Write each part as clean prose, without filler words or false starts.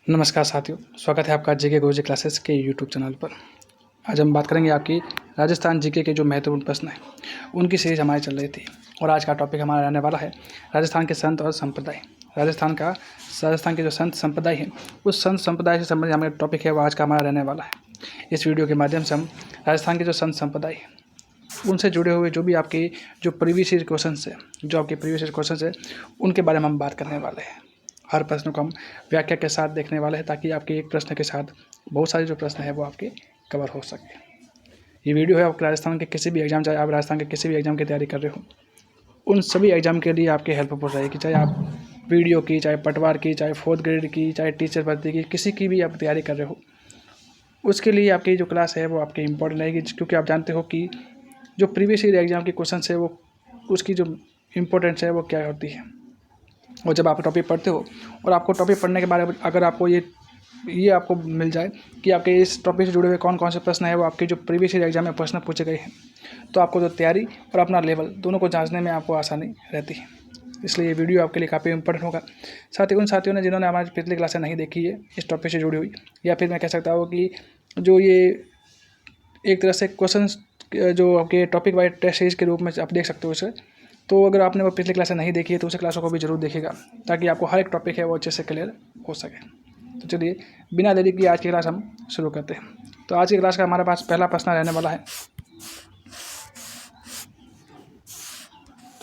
नमस्कार साथियों, स्वागत है आपका जीके गुरुजी क्लासेस के यूट्यूब चैनल पर। आज हम बात करेंगे आपकी राजस्थान जीके के जो महत्वपूर्ण प्रश्न हैं उनकी सीरीज हमारी चल रही थी और आज का टॉपिक हमारा रहने वाला है राजस्थान के संत और संप्रदाय। राजस्थान के जो संत संप्रदाय हैं उस संत संप्रदाय से संबंधित हमारा टॉपिक है वो आज का हमारा रहने वाला है। इस वीडियो के माध्यम से हम राजस्थान के जो संत संप्रदाय उनसे जुड़े हुए जो भी आपके जो प्रीवियस ईयर क्वेश्चन है उनके बारे में हम बात करने वाले हैं। हर प्रश्न को हम व्याख्या के साथ देखने वाले हैं ताकि आपके एक प्रश्न के साथ बहुत सारे जो प्रश्न है वो आपके कवर हो सके। ये वीडियो है आपके राजस्थान के किसी भी एग्जाम, चाहे आप राजस्थान के किसी भी एग्जाम की तैयारी कर रहे हो, उन सभी एग्जाम के लिए आपके हेल्पफुल रहेगी। चाहे आप वीडियो की, चाहे पटवार की, चाहे 4th ग्रेड की, चाहे टीचर भर्ती की, किसी की भी आप तैयारी कर रहे हो, उसके लिए आपकी जो क्लास है वो आपकी इंपॉर्टेंट रहेगी। क्योंकि आप जानते हो कि जो प्रीवियस ईयर एग्जाम के क्वेश्चन है वो उसकी जो इम्पोर्टेंस है वो क्या होती है। और जब आप टॉपिक पढ़ते हो और आपको टॉपिक पढ़ने के बारे में अगर आपको ये आपको मिल जाए कि आपके इस टॉपिक से जुड़े हुए कौन कौन से प्रश्न है वो आपके जो प्रीवियस ईयर एग्जाम में प्रश्न पूछे गए हैं, तो आपको जो तैयारी और अपना लेवल दोनों को जांचने में आपको आसानी रहती है। इसलिए ये वीडियो आपके लिए काफ़ी इंपॉर्टेंट होगा। साथ ही उन साथियों ने जिन्होंने हमारी पिछली क्लासें नहीं देखी है इस टॉपिक से जुड़ी हुई, या फिर मैं कह सकता हूँ कि जो ये एक तरह से क्वेश्चन जो आपके टॉपिक वाइज टेस्ट सीरीज के रूप में आप देख सकते हो इसे, तो अगर आपने वो पिछली क्लासें नहीं देखी है तो उस क्लासों को भी जरूर देखिएगा ताकि आपको हर एक टॉपिक है वो अच्छे से क्लियर हो सके। तो चलिए बिना देरी किए आज की क्लास हम शुरू करते हैं। तो आज की क्लास का हमारे पास पहला प्रश्न रहने वाला है।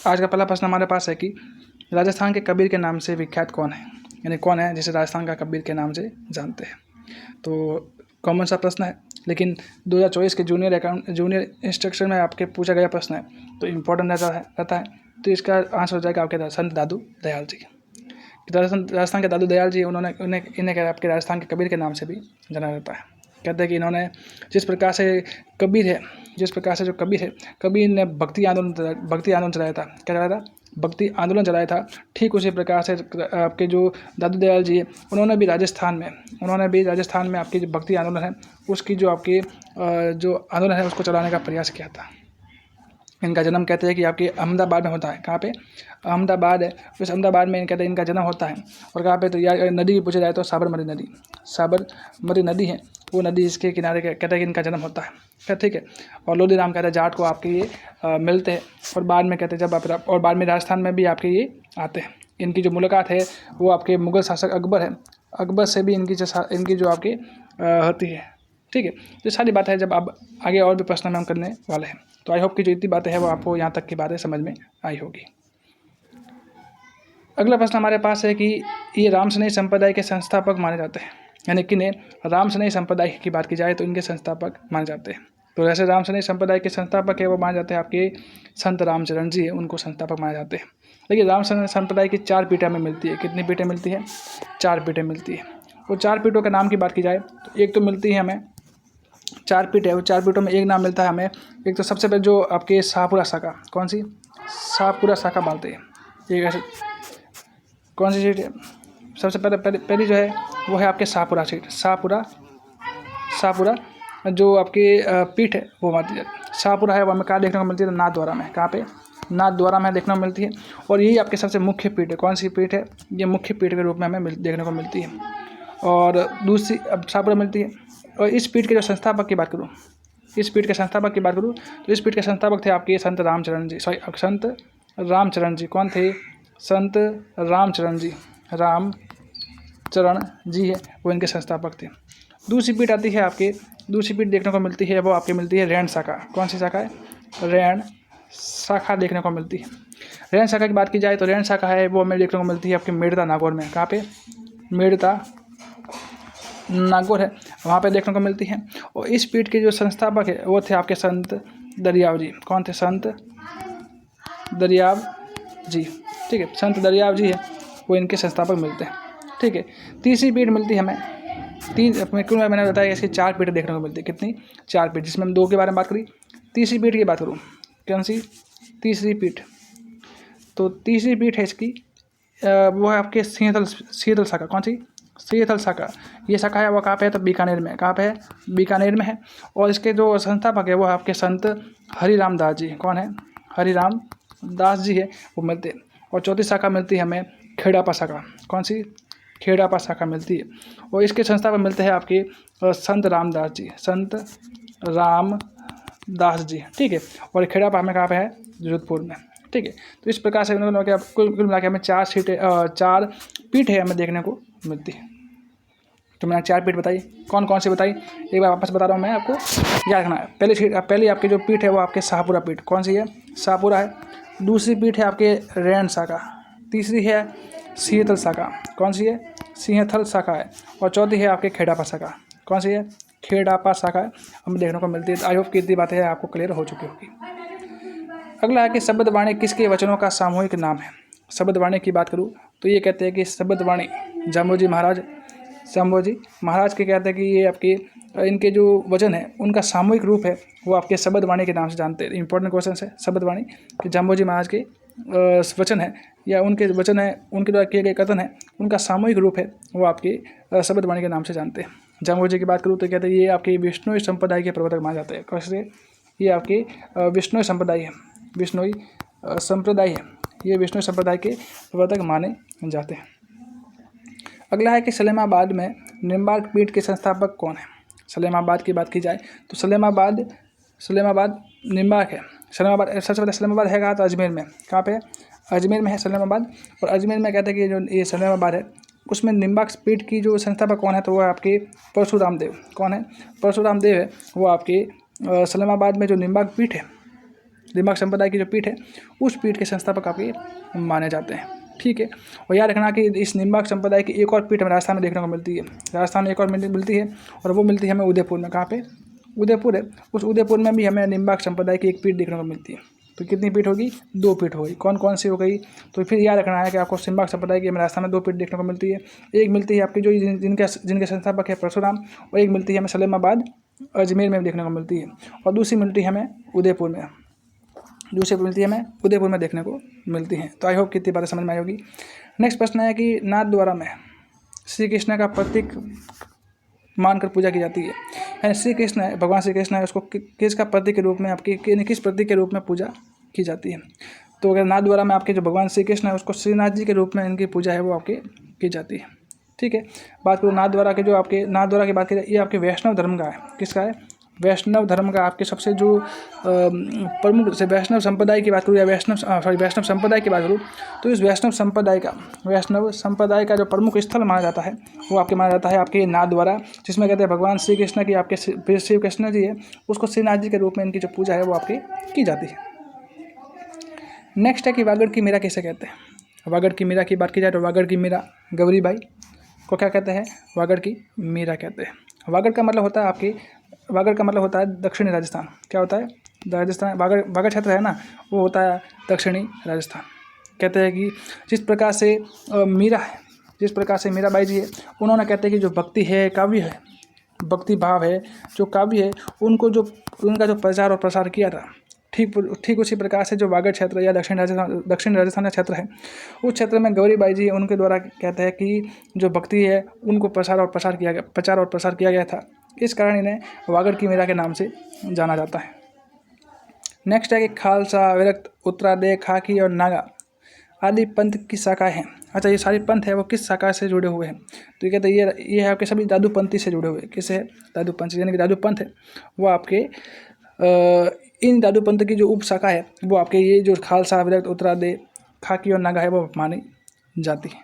आज का पहला प्रश्न हमारे पास है कि राजस्थान के कबीर के नाम से विख्यात कौन है, यानी कौन है जिसे राजस्थान का कबीर के नाम से जानते हैं। तो कॉमन सा प्रश्न है, लेकिन 2024 के जूनियर इंस्ट्रक्शन में आपके पूछा गया प्रश्न है तो इम्पोर्टेंट रहता है। तो इसका आंसर हो जाएगा आपके संत दादू दयाल जी। राजस्थान के दादू दयाल जी इन्हें आपके राजस्थान के कबीर के नाम से भी जाना जाता है। कहते हैं कि इन्होंने जिस प्रकार से जो कबीर है, कबीर ने भक्ति आंदोलन चलाया था। क्या चलाया था? भक्ति आंदोलन चलाया था। ठीक उसी प्रकार से आपके जो दादू दयाल जी है उन्होंने भी राजस्थान में आपकी जो भक्ति आंदोलन है उसकी जो आपकी जो आंदोलन है उसको चलाने का प्रयास किया था। इनका जन्म कहते हैं कि आपके अहमदाबाद में होता है। कहाँ पे? अहमदाबाद है। उस अहमदाबाद में कहते हैं इनका जन्म होता है। और कहाँ पे? तो या नदी की पूछा जाए तो साबरमती नदी है, वो नदी इसके किनारे कहते हैं कि इनका जन्म होता है। ठीक है। और लोधी राम कहते हैं जाट को आपके ये मिलते हैं और बाद में कहते हैं और बाद में राजस्थान में भी आपके ये आते हैं। इनकी जो मुलाकात है वो आपके मुगल शासक अकबर है, अकबर से भी इनकी जो आपकी होती है। ठीक है। तो सारी बात है, जब आप आगे और भी प्रश्न में हम करने वाले हैं। तो आई होप कि जो इतनी बातें हैं वो आपको यहाँ तक की बातें समझ में आई होगी। अगला प्रश्न हमारे पास है कि ये रामसनेही संप्रदाय के संस्थापक माने जाते हैं, यानी कि रामसनेही संप्रदाय की बात की जाए तो इनके संस्थापक माने जाते हैं। तो जैसे रामसनेही संप्रदाय के संस्थापक है वो माने जाते हैं आपके संत रामचरण जी है, उनको संस्थापक माने जाते हैं। लेकिन रामसनेही संप्रदाय की 4 पीठें हमें मिलती है। कितनी पीठें मिलती है? 4 पीठें मिलती है। वो 4 पीठों के नाम की बात की जाए तो एक तो मिलती है हमें 4 पीठ है, वो 4 पीठों में एक नाम मिलता है हमें। एक तो सबसे पहले जो आपके शाहपुरा शाखा, कौन सी? शाहपुरा शाखा बोलते हैं। एक ऐसे कौन सी सीट है? सबसे पहली जो है वो है आपके शाहपुरा सीट। शाहपुरा जो आपकी पीठ है वो मानती है। शाहपुरा है वो हमें कहाँ देखने को मिलती है? तो नाथद्वारा में। कहाँ पे? नाथद्वारा में देखने को मिलती है। और यही आपके सबसे मुख्य पीठ है। कौन सी पीठ है? ये मुख्य पीठ के रूप में हमें देखने को मिलती है। और दूसरी अब शाहपुरा मिलती है। और इस पीठ के जो संस्थापक की बात करूँ तो इस पीठ के संस्थापक थे आपके संत रामचरण जी। कौन थे? संत रामचरण जी है वो इनके संस्थापक थे। दूसरी पीठ आती है आपके, दूसरी पीठ देखने को मिलती है वो आपकी मिलती है रैण शाखा। कौन सी शाखा है? रैण शाखा देखने को मिलती है। रैण शाखा की बात की जाए तो रैण शाखा है वो हमें देखने को मिलती है आपके मेड़ता नागौर में। कहाँ पे? मेड़ता नागौर है, वहाँ पे देखने को मिलती है। और इस पीठ के जो संस्थापक है वो थे आपके संत दरियाव जी। कौन थे? संत दरियाव जी। ठीक है, संत दरियाव जी है वो इनके संस्थापक मिलते हैं। ठीक है। तीसरी पीठ मिलती है हमें मैंने बताया इसकी 4 पीठ देखने को मिलती है। कितनी? 4 पीठ, जिसमें हम 2 के बारे में बात करी। तीसरी पीठ की बात करूँ, कौन सी? तीसरी पीठ, तो तीसरी पीठ है इसकी वो है आपके शीतल शाखा। कौन सी? शीतल शाखा। ये शाखा है वो कहाँ पे है? तो बीकानेर में। कहाँ पे है? बीकानेर में है। और इसके जो संस्थापक है वो आपके संत हरिराम दास जी। कौन है? हरिराम दास जी है वो मिलते हैं। और चौथी शाखा मिलती है हमें खेड़ापा शाखा। कौन सी? खेड़ापा शाखा मिलती है। और इसके संस्थापक मिलते हैं आपके संत रामदास जी, संत रामदास जी, ठीक है। और खेड़ापा हमें कहाँ पे है, जोधपुर में, ठीक है। तो इस प्रकार से उन्होंने कुल मिला के हमें 4 सीटें 4 पीठ है हमें देखने को मिलती है। तो मैंने 4 पीठ बताई, कौन कौन सी बताई एक बार वापस बता रहा हूँ मैं, आपको याद रखना है। पहली आपकी जो पीठ है वो आपके शाहपुरा पीठ, कौन सी है, शाहपुरा है। दूसरी पीठ है आपके रैन शाखा, तीसरी है सिंहथल शाखा, कौन सी है, सिंहथल शाखा है। और चौथी है आपके खेड़ापा शाखा, कौन सी है, खेड़ापा शाखा हमें देखने को मिलती है। आई होप कि इतनी बातें आपको क्लियर हो चुकी होगी। अगला है कि शब्दवाणी किसके वचनों का सामूहिक नाम है। शब्दवाणी की बात करूँ तो ये कहते हैं कि शब्दवाणी जाम्बोजी महाराज के कहते हैं कि ये आपके इनके जो वचन है उनका सामूहिक रूप है, वो आपके शब्दवाणी के नाम से जानते हैं। इंपॉर्टेंट क्वेश्चन है शब्दवाणी कि जाम्बोजी महाराज के वचन है या उनके वचन है, उनके द्वारा किए गए कथन है, उनका सामूहिक रूप है, वो आपके शब्दवाणी के नाम से जानते हैं। जाम्बोजी की बात करूँ तो कहते हैं ये आपके विष्णु संप्रदाय के प्रवर्तक माने जाते हैं। कैसे, ये आपके विष्णु संप्रदाय है, विष्णुई संप्रदाय है, ये विष्णु संप्रदाय के प्रवर्तक माने जाते हैं। अगला है कि सलेमाबाद में निम्बार्क पीठ के संस्थापक कौन है। सलेमाबाद की बात की जाए तो सलेमाबाद निम्बार्क है। सलेमाबाद सबसे पहले सलेमाबाद है कहाँ, तो अजमेर में, कहाँ पे, अजमेर में है सलेमाबाद। और अजमेर में कहते हैं कि जो ये सलेमाबाद है उसमें निम्बार्क पीठ की जो संस्थापक कौन है, तो वो है आपके परशुराम देव। कौन है, परशुराम देव है, वो आपके सलेमाबाद में जो निम्बार्क पीठ है, निम्बार्क संप्रदाय की जो पीठ है उस पीठ के संस्थापक आपके माने जाते हैं, ठीक है। और याद रखना कि इस निम्बार्क संप्रदाय की एक और पीठ हमें राजस्थान में देखने को मिलती है। राजस्थान में एक और मिलती है और वो मिलती है हमें उदयपुर में। कहाँ पे, उदयपुर है। उस उदयपुर में भी हमें निम्बार्क संप्रदाय की एक पीठ देखने को मिलती है। तो कितनी पीठ होगी, 2 पीठ होगी। कौन कौन सी हो गई, तो फिर याद रखना है कि आपको निम्बार्क संप्रदाय की हमें राजस्थान में 2 पीठ देखने को मिलती है। एक मिलती है आपकी जो जिनके संस्थापक है परशुराम, और एक मिलती है हमें सलेमाबाद अजमेर में देखने को मिलती है, और दूसरी मिलती है हमें उदयपुर में, उदयपुर में देखने को मिलती हैं। तो आई होप कितनी बातें समझ में आई होगी। नेक्स्ट प्रश्न है कि नाथद्वारा में श्री कृष्ण का प्रतीक मानकर पूजा की जाती है। यानी श्री कृष्ण है, भगवान श्री कृष्ण है, उसको किसका प्रतीक के रूप में आपकी किस प्रतीक के रूप में पूजा की जाती है। तो अगर नाथद्वारा में आपके जो भगवान श्री कृष्ण है उसको श्रीनाथ जी के रूप में इनकी पूजा है वो आपकी की जाती है, ठीक है। बात करूँ नाथद्वारा के, जो आपके नाथद्वारा की बात की जाए, ये आपके वैष्णव धर्म का है। किसका है, वैष्णव धर्म का। आपके सबसे जो प्रमुख से वैष्णव संप्रदाय की बात करूँ या वैष्णव संप्रदाय की बात करूँ, तो इस वैष्णव संप्रदाय का जो प्रमुख स्थल माना जाता है वो आपके माना जाता है आपके नाथद्वारा, जिसमें कहते हैं भगवान श्री कृष्ण की आपके श्री कृष्ण जी है उसको श्रीनाथ जी के रूप में इनकी जो पूजा है वो आपकी की जाती है। नेक्स्ट है कि वागड़ की मीरा किसे कहते हैं। वागड़ की मीरा की बात की जाए तो वागड़ की मीरा गौरीबाई को क्या कहते हैं, वागड़ की मीरा कहते हैं। वागड़ का मतलब होता है आपकी, वागड़ का मतलब होता है दक्षिणी राजस्थान। क्या होता है, राजस्थान, वागड़ क्षेत्र है ना, वो होता है दक्षिणी राजस्थान। कहते हैं कि जिस प्रकार से मीराबाई जी है, उन्होंने कहते हैं कि जो भक्ति है, काव्य है, भक्ति भाव है, जो काव्य है, उनका जो प्रचार और प्रसार किया था, ठीक उसी प्रकार से जो वागड़ क्षेत्र या दक्षिण राजस्थान का क्षेत्र है, उस क्षेत्र में गौरीबाई जी उनके द्वारा कहते हैं कि जो भक्ति है उनको प्रचार और प्रसार किया गया था। इस कारण इन्हें वागड़ की मीरा के नाम से जाना जाता है। नेक्स्ट है कि खालसा, विरक्त, उत्तरादेय, खाकी और नागा आदि पंथ की शाखाएं हैं। अच्छा, ये सारे पंथ है वो किस शाखा से जुड़े हुए हैं, तो ये कहते हैं ये है आपके सभी दादू पंथी से जुड़े हुए। किससे है, दादू पंथ। यानी कि दादू पंथ है वो आपके इन दादू पंथ की जो उप शाखा है वो आपके ये जो खालसा, विरक्त, उत्तरादेय, खाकी और नागा है वो मानी जाती है,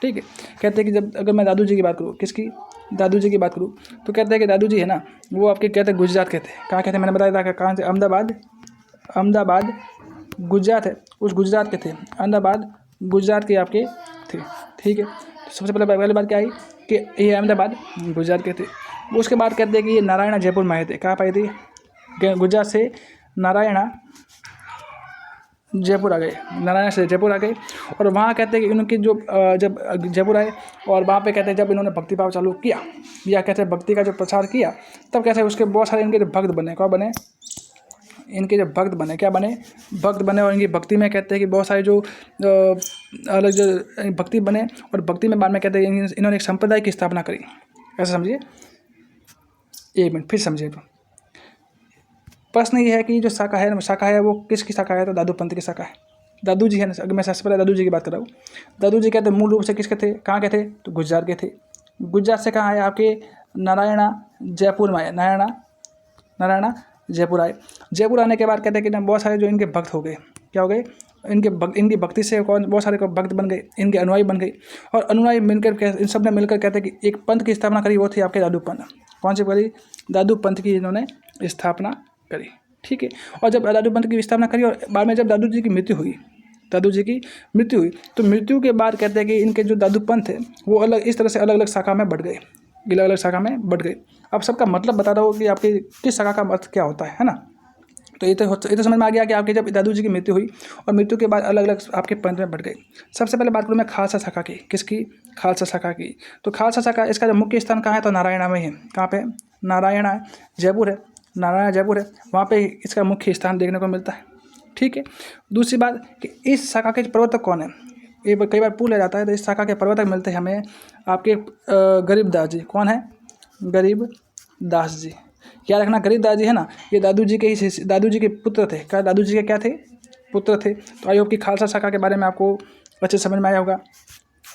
ठीक है। कहते हैं कि जब अगर मैं दादू जी की बात करूँ, किसकी, दादू जी की बात करूँ, तो कहते हैं कि दादू जी है ना, वो आपके कहते हैं गुजरात के थे। कहाँ कहते हैं, मैंने बताया था कहाँ से, अहमदाबाद गुजरात है, उस गुजरात के थे। अहमदाबाद गुजरात के आपके थे, ठीक है। तो सबसे पहले बात क्या आई कि ये अहमदाबाद गुजरात के थे। उसके बाद कहते हैं कि ये नारायणा जयपुर में आए थे। कहाँ पाई थी, गुजरात से नारायणा जयपुर आ गए, नारायण से जयपुर आ गए। और वहाँ कहते हैं कि इनकी जो जब जयपुर आए और वहाँ पे कहते हैं जब इन्होंने भक्ति भाव चालू किया या कहते हैं भक्ति का जो प्रचार किया, तब कहते हैं उसके बहुत सारे इनके जो भक्त बने। क्या बने, इनके जो भक्त बने, क्या बने, भक्त बने। और इनकी भक्ति में कहते हैं कि बहुत सारे जो अलग जो भक्ति बने, और भक्ति में बाद में कहते हैं इन्होंने एक संप्रदाय की स्थापना करी। ऐसा समझिए, एक मिनट फिर समझिए। तो प्रश्न ये है कि जो शाखा है वो किसकी शाखा है, तो दादू पंथ की शाखा है। दादू जी है ना, अगर मैं सबसे पहले दादू जी की बात कर रहा हूँ। दादू जी कहते मूल रूप से किसके थे, कहाँ के थे, तो गुजरात के थे। गुजरात से कहाँ आए, आपके नारायणा जयपुर में आए, नारायणा जयपुर आए। जयपुर आने के बाद कहते हैं कि ना बहुत सारे जो इनके भक्त हो गए, क्या हो गए, इनकी भक्ति से कौन, बहुत सारे भक्त बन गए, इनके अनुयायी बन गए। और अनुयायी मिलकर इन सब ने मिलकर कहते हैं कि एक पंथ की स्थापना करी, वो थी आपके दादू पंथ। कौन सी करी, दादू पंथ की इन्होंने स्थापना करी। ठीक है। और जब दादू पंथ की स्थापना करी और बाद में जब दादू जी की मृत्यु हुई, तो मृत्यु के बाद कहते हैं कि इनके जो दादू पंथ थे वो अलग, इस तरह से अलग अलग शाखा में बढ़ गए, अलग अलग शाखा में बढ़ गए। अब सबका मतलब बता रहा हूँ कि आपके किस शाखा का अर्थ क्या होता है ना। तो ये तो समझ में आ गया कि आपके जब दादू जी की मृत्यु हुई और मृत्यु के बाद अलग अलग आपके पंथ में बढ़ गए। सबसे पहले बात करूँ मैं खालसा शाखा की, किसकी, खालसा शाखा की। तो खालसा शाखा, इसका जो मुख्य स्थान कहाँ है, तो नारायणा में है। कहाँ पे, नारायणा है, जयपुर है, नारायणा जयपुर है, वहाँ पे इसका मुख्य स्थान देखने को मिलता है। ठीक है। दूसरी बात कि इस शाखा के प्रवर्तक कौन है, ये कई बार पूछ लिया जाता है। तो इस शाखा के प्रवर्तक मिलते हैं हमें आपके गरीबदास जी। कौन है, गरीबदास जी। याद रखना, गरीबदास जी है ना, ये दादू जी के पुत्र थे। क्या दादू जी के क्या थे, पुत्र थे। तो आई होप कि खालसा शाखा के बारे में आपको अच्छे समझ में आया होगा।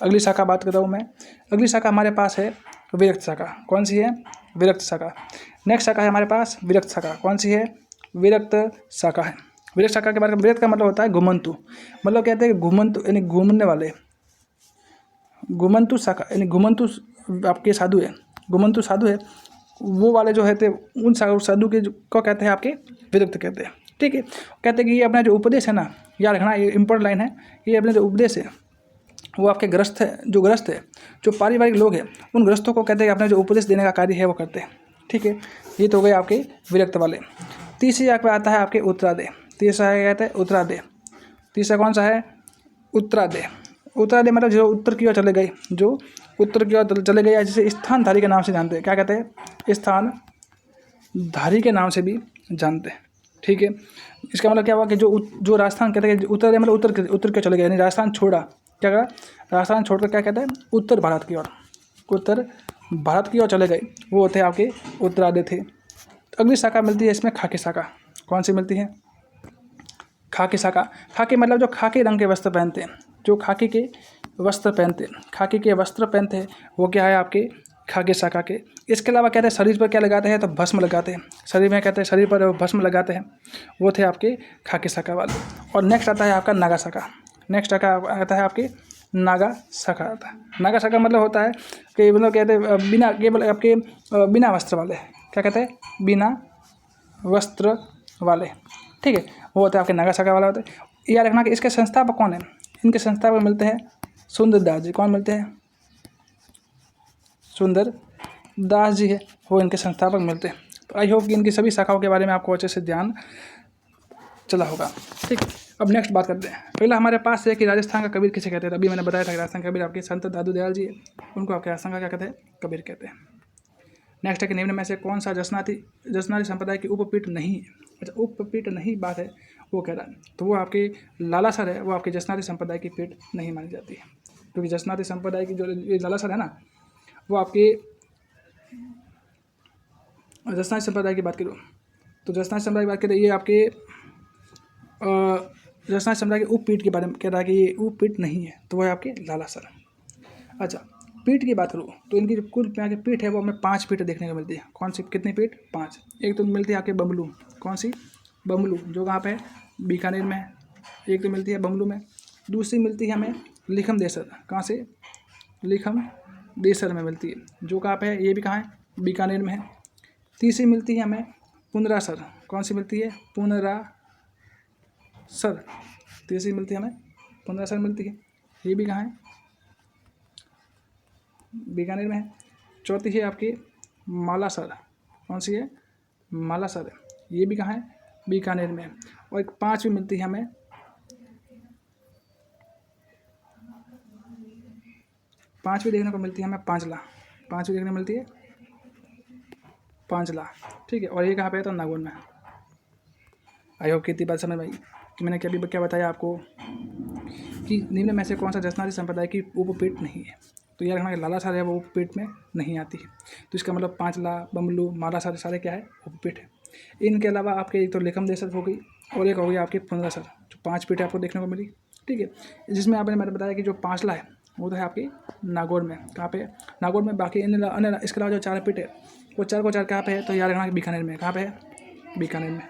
अगली शाखा बात कर रहा हूँ मैं। अगली शाखा हमारे पास है विरक्त शाखा। कौन सी है, विरक्त शाखा। नेक्स्ट शाखा है हमारे पास विरक्त शाखा। कौन सी है, विरक्त शाखा है। विरक्त शाखा के बारे में, विरक्त का मतलब होता है घुमंतु, मतलब कहते हैं घुमंतु यानी घूमने वाले, घुमंतु शाखा यानी घुमंतु आपके साधु है, घुमंतु साधु है, वो वाले जो है थे उन साधु के को कहते हैं आपके विरक्त कहते हैं। ठीक है। कहते हैं कि ये अपना जो उपदेश है ना, याद रखना ये इंपॉर्टेंट लाइन है, ये अपने जो उपदेश है वो आपके ग्रस्त है, जो पारिवारिक लोग हैं उन ग्रस्तों को कहते हैं कि अपना जो उपदेश देने का कार्य है वो करते हैं। ठीक है। ये तो हो गए आपके विरक्त वाले। तीसरी यहाँ पे आता है आपके उत्तरादेय। तीसरा है कहते हैं उत्तरादेय। तीसरा कौन सा है, उत्तरादेय। उत्तरादेय मतलब जो उत्तर की ओर चले गए, जो उत्तर की ओर चले गए, जिसे स्थानधारी के नाम से जानते हैं। क्या कहते हैं, स्थानधारी के नाम से भी जानते हैं। ठीक है। इसका मतलब क्या हुआ कि जो राजस्थान कहते हैं, उत्तरादेय मतलब उत्तर की ओर चले गए, यानी राजस्थान छोड़ा, क्या करा, राजस्थान छोड़कर क्या कहते हैं, उत्तर भारत की ओर, उत्तर भारत की ओर चले गए, वो होते हैं आपके उत्तरादेय थे। अगली शाखा मिलती है इसमें खाकी शाखा। कौन सी मिलती है, खाकी शाखा। खाकी मतलब जो खाकी रंग के वस्त्र पहनते हैं, जो खाकी के वस्त्र पहनते हैं वो क्या है, आपके खाकी शाखा के। इसके अलावा कहते हैं शरीर पर क्या लगाते हैं, तो भस्म लगाते हैं। शरीर में कहते हैं शरीर पर भस्म लगाते हैं, वो थे आपके खाकी शाखा वाले। और नेक्स्ट आता है आपका नागा शाखा। नेक्स्ट आता है आपके नागा शाखा आता है। नागा शाखा मतलब होता है कि मतलब कहते हैं बिना, केवल आपके बिना वस्त्र वाले, क्या कहते हैं, बिना वस्त्र वाले। ठीक है, वो होता है आपके नागा शाखा वाला होता है। याद रखना कि इसके संस्थापक कौन है, इनके संस्थापक मिलते हैं सुंदर दास जी। कौन मिलते हैं, सुंदर दास जी है, वो इनके संस्थापक मिलते हैं। तो आई होप कि इनकी सभी शाखाओं के बारे में आपको अच्छे से ध्यान चला होगा। ठीक है। अब नेक्स्ट बात करते हैं। पहला हमारे पास है कि राजस्थान का कबीर किसे कहते हैं। अभी मैंने बताया था कि राजस्थान का कबीर आपके संत दादू दयाल जी है, उनको आपके राजस्थान का क्या कहते हैं, कबीर कहते हैं। नेक्स्ट है कि निम्न में से कौन सा जसनारी संप्रदाय की उपपीठ नहीं है। अच्छा, उपपीठ नहीं बात है, वो कह रहा है, तो वो आपके लालासर है, वो आपके जसनारी संप्रदाय की पीठ नहीं मानी जाती है। क्योंकि जसनारी संप्रदाय की जो ये लालासर है ना, वो आपके जसनारी संप्रदाय की बात करूँ तो जसनारी संप्रदाय की बात करें, ये आपके जसनारी संप्रदाय के उपपीठ के बारे में कह रहा है कि ये उपपीठ नहीं है, तो वह है आपके लालासर। अच्छा, पीठ की बात करूँ तो इनकी जो कुल यहाँ की पीठ है वो हमें 5 पीठ देखने को मिलती है। कौन सी, कितनी पीठ, 5। एक तो मिलती है आपके बमलू। कौन सी, बमलू, जो कहाँ पे है, बीकानेर में है। एक तो मिलती है बमलू में। दूसरी मिलती है हमें लिखम देसर। कहाँ से, लिखम देसर में मिलती है, जो कहाँ पे है, ये भी कहाँ है, बीकानेर में है। तीसरी मिलती है हमें पुनरासर। कौन सी मिलती है, पुनरासर। तीसरी मिलती है हमें पुनरासर मिलती है, ये भी कहाँ है, बीकानेर में है। चौथी है आपकी मालासर। कौन सी है, मालासर, ये भी कहाँ है, बीकानेर में है। और एक 5वीं मिलती है हमें, 5वीं देखने को मिलती है हमें पांचला। 5वीं देखने को मिलती है पांचला। ठीक है। और ये कहाँ पे है, तो नागौर में। आई होप कितनी बात समझ में आई कि मैंने क्या बताया आपको कि निम्न में से कौन सा जसनारी संप्रदाय की उपपीठ नहीं है। तो याद रखना कि लालासर है वो उपपीठ में नहीं आती है। तो इसका मतलब पांचला, बमलू, मालासर सारे क्या है, उपपीठ है। इनके अलावा आपके एक तो लेखम देसर हो गई और एक हो गई आपकी पुनरासर। जो 5 पीठें आपको देखने को मिली, ठीक है। जिसमें आपने मैंने बताया कि जो पांचला है वो तो है आपकी नागौर में। कहाँ पे? नागौर में। बाकी अन्य इसके अलावा जो 4 पीठ है वो 4 को 4 कहाँ पे है? तो याद रखना बीकानेर में। कहाँ पे है? बीकानेर में।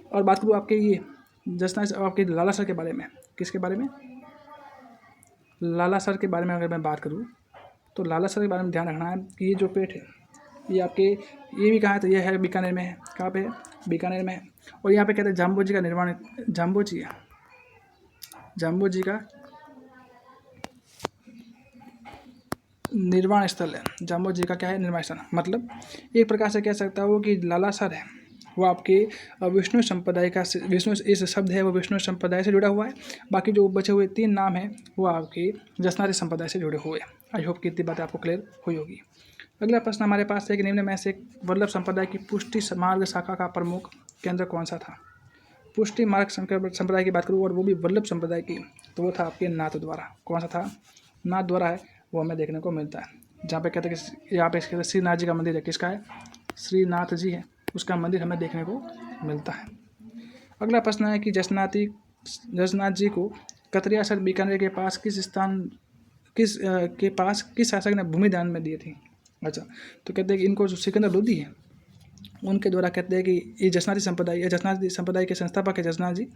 और बात करूँ आपके ये जसना आपके लालासर के बारे में। किसके बारे में? लालासर के बारे में अगर मैं बात करूँ तो लालासर के बारे में ध्यान रखना है कि ये जो पेठ है ये आपके ये भी कहाँ है? तो ये है बीकानेर में है। कहाँ पे है? बीकानेर में है। और यहाँ पे कहते हैं जाम्बो जी का निर्माण, जाम्बो जी का निर्वाण स्थल है। जाम्बो जी का क्या है? निर्वाण स्थल। मतलब एक प्रकार से कह सकता हूँ कि लालासर है वो आपके विष्णु संप्रदाय का, विष्णु इस शब्द है वो विष्णु संप्रदाय से जुड़ा हुआ है। बाकी जो बचे हुए 3 नाम हैं वो आपके जसनारी संप्रदाय से जुड़े हुए हैं। आई होप कि इतनी बातें आपको क्लियर हुई होगी। अगला प्रश्न हमारे पास है कि निम्न में से वल्लभ संप्रदाय की पुष्टि मार्ग शाखा का प्रमुख केंद्र कौन सा था? पुष्टि मार्ग संप्रदाय की बात करूँ और वो भी वल्लभ संप्रदाय की, तो वो था आपके नाथ द्वारा। कौन सा था? नाथ द्वारा है। वो हमें देखने को मिलता है जहाँ पे कहते हैं कि यहाँ पे कहते श्रीनाथ जी का मंदिर है। किसका है? श्रीनाथ जी है, उसका मंदिर हमें देखने को मिलता है। अगला प्रश्न है कि जसनाथ जी को कतरियासर बीकानेर के पास किस शासक ने भूमि दान में दी थी? अच्छा, तो कहते हैं कि इनको जो सिकंदर लोदी है उनके द्वारा कहते हैं कि ये जसनाती संप्रदाय के संस्थापक है जसनाथ जी,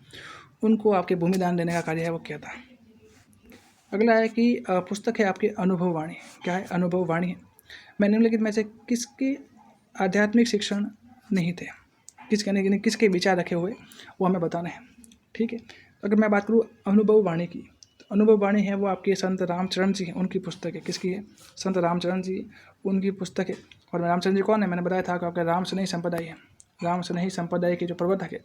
उनको आपके भूमि दान देने का कार्य है वो किया था। अगला है कि पुस्तक है आपकी अनुभव वाणी। क्या है? अनुभव वाणी है। मैं निम्नलिखित में से किसके आध्यात्मिक शिक्षण नहीं थे? किसके विचार रखे हुए वो हमें बताना है, ठीक है। अगर मैं बात करूँ अनुभव वाणी की, तो अनुभव वाणी है वो आपके संत रामचरण जी हैं, उनकी पुस्तक है। किसकी है? संत रामचरण जी, उनकी पुस्तक है। और रामचरण जी कौन है? मैंने बताया था कि आपका राम स्नेही संप्रदाय है। राम स्नेही संप्रदाय के जो प्रवर्तक है,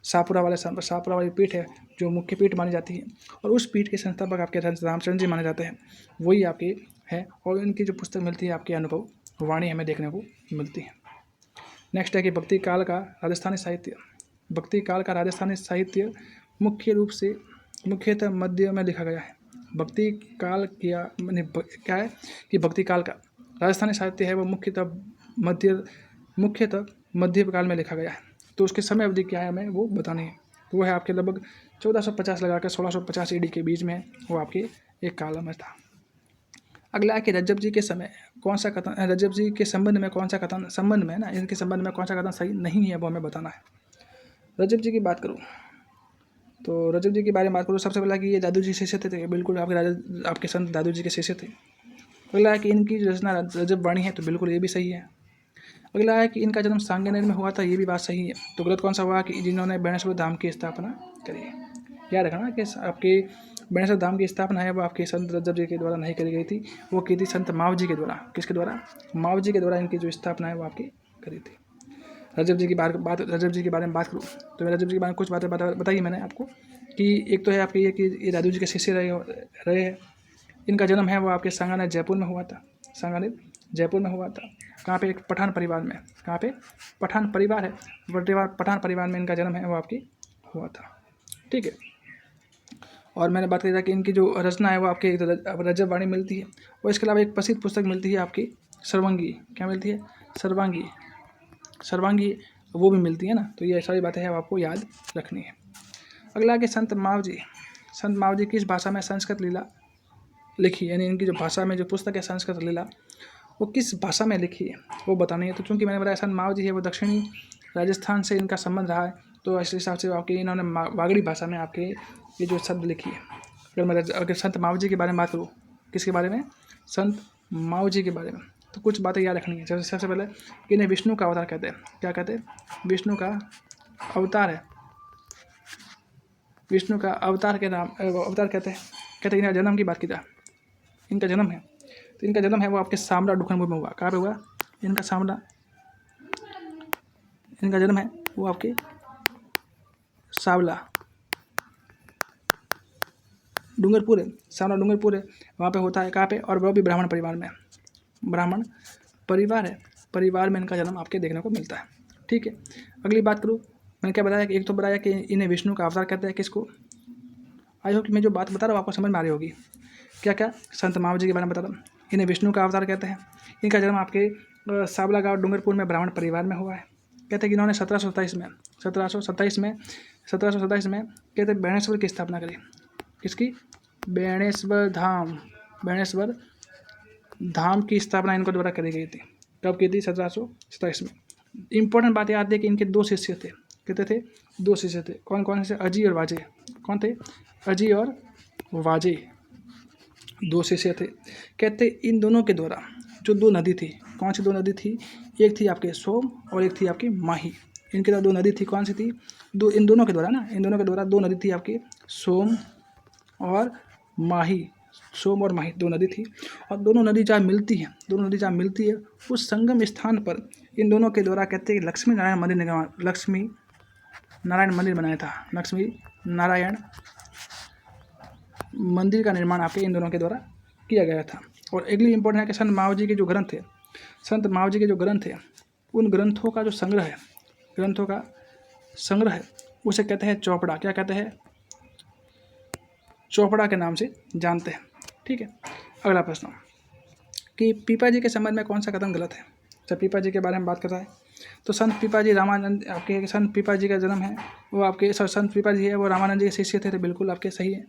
शाहपुरा वाली पीठ है जो मुख्य पीठ मानी जाती है, और उस पीठ के संस्थापक आपके रामचरण जी माने जाते हैं, वही आपके हैं। और इनकी जो पुस्तक मिलती है आपकी अनुभव वाणी हमें देखने को मिलती है। नेक्स्ट है कि भक्ति काल का राजस्थानी साहित्य मुख्यतः मध्य में लिखा गया है। भक्ति काल क्या है कि भक्ति काल का राजस्थानी साहित्य है वो मुख्यतः मध्य काल में लिखा गया है। तो उसकी समय अवधि क्या है हमें वो बतानी है। तो वो है आपके लगभग 1450 लगाकर 1650 ईडी के बीच में वो आपके एक काल में था। अगला है कि रज्जब जी के समय कौन सा कथन, रज्जब जी के संबंध में कौन सा कथन इनके संबंध में कौन सा कथन सही नहीं है वो हमें बताना है। रज्जब जी की बात करूँ तो रज्जब जी के बारे में बात करूँ सबसे पहला कि ये दादू जी शिष्य थे, बिल्कुल आपके संत दादू जी के शिष्य थे। अगला है कि इनकी रचना रज्जब वाणी है, तो बिल्कुल ये भी सही है। अगला है कि इनका जन्म सांगनेर में हुआ था, ये भी बात सही है। तो गलत कौन सा हुआ कि जिन्होंने बेणेश्वर धाम की स्थापना करी है। याद रखना कि आपके बेणेश्वर धाम की स्थापना है वो आपके संत रज्जब जी के द्वारा नहीं करी गई थी, वो की थी संत माव जी के द्वारा। किसके द्वारा? माव जी के द्वारा इनकी जो स्थापना है वो आपकी करी थी। रज्जब जी के बारे में बात करूँ तो रज्जब जी के बारे में कुछ बातें बताई मैंने आपको कि एक तो है आपकी ये कि ये दादू जी के शिष्य रहे हैं। इनका जन्म है वो आपके सांगानेर जयपुर में हुआ था। कहाँ पे? एक पठान परिवार में। कहाँ पे? पठान परिवार है। पठान परिवार में इनका जन्म है वो आपकी हुआ था, ठीक है। और मैंने बात करी था कि इनकी जो रचना है वो आपके रज्जब वाणी मिलती है। और इसके अलावा एक प्रसिद्ध पुस्तक मिलती है आपकी सर्वांगी। क्या मिलती है? सर्वांगी वो भी मिलती है ना। तो ये सारी बातें हैं आपको याद रखनी है। अगला कि संत माव जी किस भाषा में संस्कृत लीला लिखी, यानी इनकी जो भाषा में जो पुस्तक है संस्कृत लीला वो किस भाषा में लिखी है वो बतानी है। तो चूंकि मैंने बताया संत माव जी है वो दक्षिणी राजस्थान से इनका संबंध रहा है, तो इस हिसाब से आपके इन्होंने वागड़ी भाषा में आपके ये जो शब्द लिखी है। अगर संत माव जी के बारे में बात करूँ, किसके बारे में? संत माव जी के बारे में, तो कुछ बातें याद रखनी है। जैसे सबसे पहले इन्हें विष्णु का अवतार कहते हैं। क्या कहते हैं? विष्णु का अवतार है। विष्णु का अवतार के नाम अवतार कहते हैं। इनका जन्म की बात की जाए, इनका जन्म है तो इनका जन्म है वो आपके सामला डुखनपुर में हुआ। कहाँ पे हुआ? इनका जन्म है वो आपके सावला डूंगरपुर है, सावला डूंगरपुर है वहाँ पे होता है। कहाँ पे? और वो भी ब्राह्मण परिवार में है। परिवार में इनका जन्म आपके देखने को मिलता है, ठीक है। अगली बात करूँ, मैंने क्या बताया कि एक तो बताया कि इन्हें विष्णु का अवतार कहते हैं। किसको? आई होप कि मैं जो बात बता रहा हूँ आपको समझ में आ रही होगी। क्या संत माव जी के बारे में बता रहा हूँ। इन्हें विष्णु का अवतार कहते हैं। इनका जन्म आपके सावला गाँव डूंगरपुर में ब्राह्मण परिवार में हुआ है। कहते हैं कि इन्होंने 1727 में कहते हैं बेणेश्वर की स्थापना करी। किसकी? बेणेश्वर धाम की स्थापना इनको द्वारा करी गई थी। कब की थी? 1727 में। इंपॉर्टेंट बात याद है कि इनके 2 शिष्य थे। कहते थे 2 शिष्य थे। कौन कौन से? अजी और वाजे। कौन थे? अजी और वाजे 2 शिष्य थे। कहते इन दोनों के द्वारा जो 2 नदी थी, कौन सी 2 नदी थी? एक थी आपके सोम और एक थी आपकी माही। इनके द्वारा 2 नदी थी, कौन सी थी? इन दोनों के द्वारा 2 नदी थी आपकी, सोम और माही। सोम और माही 2 नदी थी, और दोनों नदी जहाँ मिलती है उस संगम स्थान पर इन दोनों के द्वारा कहते हैं लक्ष्मी नारायण मंदिर बनाया था। लक्ष्मी नारायण मंदिर का निर्माण आपके इन दोनों के द्वारा किया गया था। और अगली इंपॉर्टेंट है कि संत महावीर जी के जो ग्रंथ थे, उन ग्रंथों का जो संग्रह है उसे कहते हैं चौपड़ा। क्या कहते हैं? चौपड़ा के नाम से जानते हैं। ठीक है। अगला प्रश्न कि पीपा जी के संबंध में कौन सा कथन गलत है? जब पीपा जी के बारे में बात कर रहा है तो संत पीपा जी का जन्म है वो आपके संत पीपा जी है वो रामानंद जी के शिष्य थे, तो बिल्कुल आपके सही है।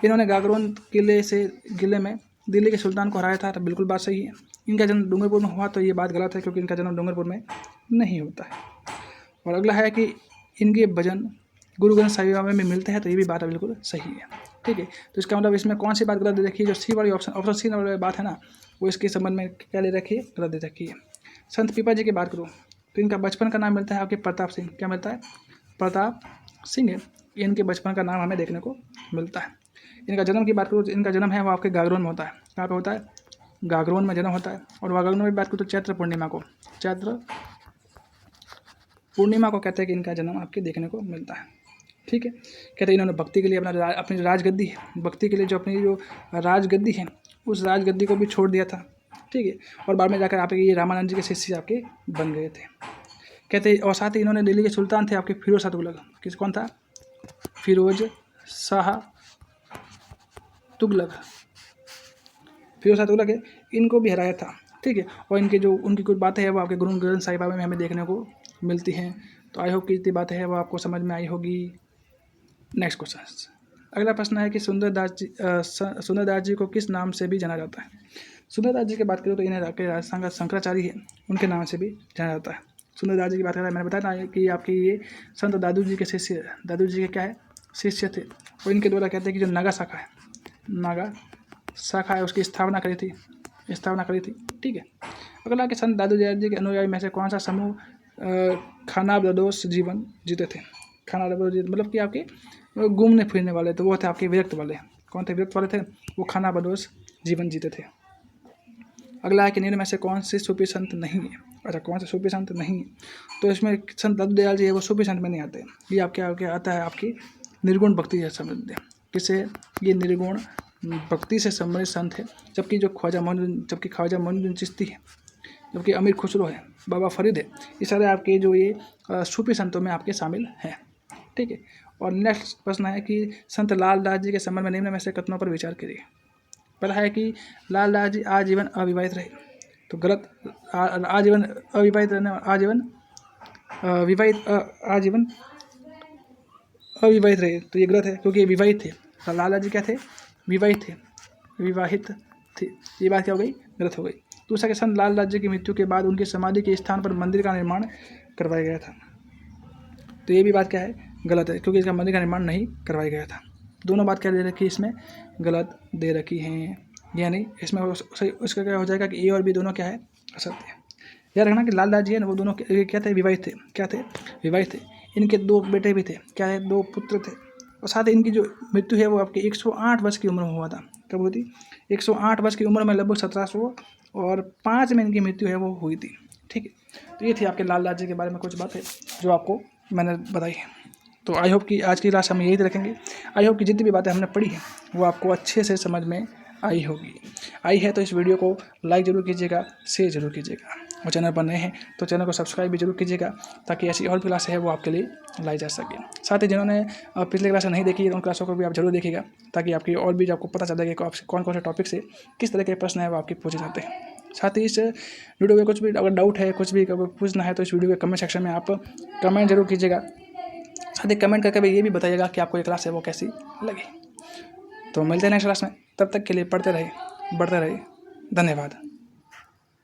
इन्होंने गागरोन किले में दिल्ली के सुल्तान को हराया था, तो बिल्कुल बात सही है। इनका जन्म डूंगरपुर में हुआ, तो ये बात गलत है क्योंकि इनका जन्म डूंगरपुर में नहीं होता है। और अगला है कि इनके भजन गुरु ग्रंथ साहिब बाबा में मिलते हैं, तो ये भी बात बिल्कुल सही है। ठीक है। तो इसका मतलब इसमें कौन सी बात गलत दे रखी है? जो सी वाली ऑप्शन सी वाली बात है ना, वो इसके संबंध में क्या ले रखी है? गलत दे रखी है। संत पीपा जी की बात करूँ तो इनका बचपन का नाम मिलता है आपके प्रताप सिंह। क्या मिलता है? प्रताप सिंह है। इनके बचपन का नाम हमें देखने को मिलता है। इनका जन्म की बात करूँ तो इनका जन्म है वो आपके गागरोन में होता है। कहाँ पे होता है? गागरोन में जन्म होता है। और गागरोन में बात करूँ तो चैत्र पूर्णिमा को कहते हैं कि इनका जन्म आपके देखने को मिलता है। ठीक है। कहते हैं इन्होंने भक्ति के लिए अपनी जो राजगद्दी है, भक्ति के लिए जो अपनी जो राजगद्दी है उस राजगद्दी को भी छोड़ दिया था। ठीक है। और बाद में जाकर आपके ये रामानंद जी के शिष्य आपके बन गए थे। कहते हैं और साथ ही इन्होंने दिल्ली के सुल्तान थे आपके फिरोज शाह तुगलक। कौन था? फिरोज शाह तुगलक है, इनको भी हराया था। ठीक है। और उनकी कुछ बातें हैं वो आपके गुरु ग्रंथ साहिब बाबा में हमें देखने को मिलती हैं। तो आई होप कि इतनी बातें हैं वो आपको समझ में आई होगी। Next question. अगला प्रश्न है कि सुंदरदास जी को किस नाम से भी जाना जाता है? सुंदरदास जी की बात करें तो इन्हें राजस्थान का शंकराचार्य है उनके नाम से भी जाना जाता है। सुंदरदास जी की बात करें, मैंने बताया था कि आपके ये संत दादू जी के क्या है? शिष्य थे। और इनके द्वारा कहते हैं कि जो नागा शाखा है उसकी स्थापना करी थी। ठीक है। अगला कि संत दादू जी के अनुयायी में से कौन सा समूह खानाबदोश जीवन जीते थे? मतलब कि आपके घूमने फिरने वाले, तो वो थे आपके विरक्त वाले। कौन थे विरक्त वाले थे? वो खानाबदोश जीवन जीते थे। अगला है कि निम्न में से कौन से सूफी संत नहीं है? अच्छा, कौन से सूफी संत नहीं है? तो इसमें संत दादू दयाल जी है वो सूफी संत में नहीं आते। ये आपके आगे आता है आपकी निर्गुण भक्ति से संबंधित। किससे? ये निर्गुण भक्ति से संबंधित संत है। जबकि ख्वाजा मोइनुद्दीन चिश्ती है, जबकि अमीर खुसरो है, बाबा फरीद है, ये सारे आपके जो ये सूफी संतों में आपके शामिल हैं। ठीक है। और नेक्स्ट प्रश्न है कि संत लाल दास जी के संबंध में निम्न में से कथनों पर विचार करिए। पहला है कि लाल दास जी आजीवन अविवाहित रहे, तो गलत। आजीवन अविवाहित रहे, तो ये गलत है क्योंकि ये विवाहित थे। लाल दास जी क्या थे? विवाहित थे। ये बात क्या हो गई? गलत हो गई। दूसरा कि संत लाल दास जी की मृत्यु के बाद उनकी समाधि के स्थान पर मंदिर का निर्माण करवाया गया था, तो ये भी बात क्या है? गलत है क्योंकि इसका मंदिर का निर्माण नहीं करवाया गया था। दोनों बात क्या दे रखी है इसमें? गलत दे रखी हैं। यानी इसमें उसका क्या हो जाएगा कि ए और बी दोनों क्या है? असत्य है। याद रखना कि लाल दास जी है ना वो दोनों क्या थे? विवाहित थे। क्या थे? विवाहित थे। इनके 2 बेटे भी थे। क्या है? 2 पुत्र थे। और साथ ही इनकी जो मृत्यु है वो आपके 108 वर्ष की उम्र में हुआ था। कब हुई थी? 108 वर्ष की उम्र में, लगभग 1705 में इनकी मृत्यु है वो हुई थी। ठीक है। तो ये थी आपके लाल दास जी के बारे में कुछ बातें जो आपको मैंने बताई है। तो आई होप कि आज की क्लास हम यही रखेंगे। आई होप कि जितनी भी बातें हमने पढ़ी हैं वो आपको अच्छे से समझ में आई होगी। आई है तो इस वीडियो को लाइक ज़रूर कीजिएगा, शेयर ज़रूर कीजिएगा, और चैनल पर नए हैं तो चैनल को सब्सक्राइब भी जरूर कीजिएगा ताकि ऐसी और भी क्लासें है वो आपके लिए लाई जा सके। साथ ही जिन्होंने पिछले क्लासें नहीं देखी है उन क्लासों को भी आप जरूर देखिएगा ताकि आपकी और भी आपको पता चल जाएगा कि आपसे कौन कौन से टॉपिक से किस तरह के प्रश्न है वो आपके पूछे जाते हैं। साथ ही इस वीडियो में कुछ भी अगर डाउट है, कुछ भी अगर पूछना है तो इस वीडियो के कमेंट सेक्शन में आप कमेंट जरूर कीजिएगा। साथ ही कमेंट करके भी ये भी बताइएगा कि आपको ये क्लास है वो कैसी लगी। तो मिलते हैं नेक्स्ट क्लास में, तब तक के लिए पढ़ते रहिए, बढ़ते रहिए। धन्यवाद।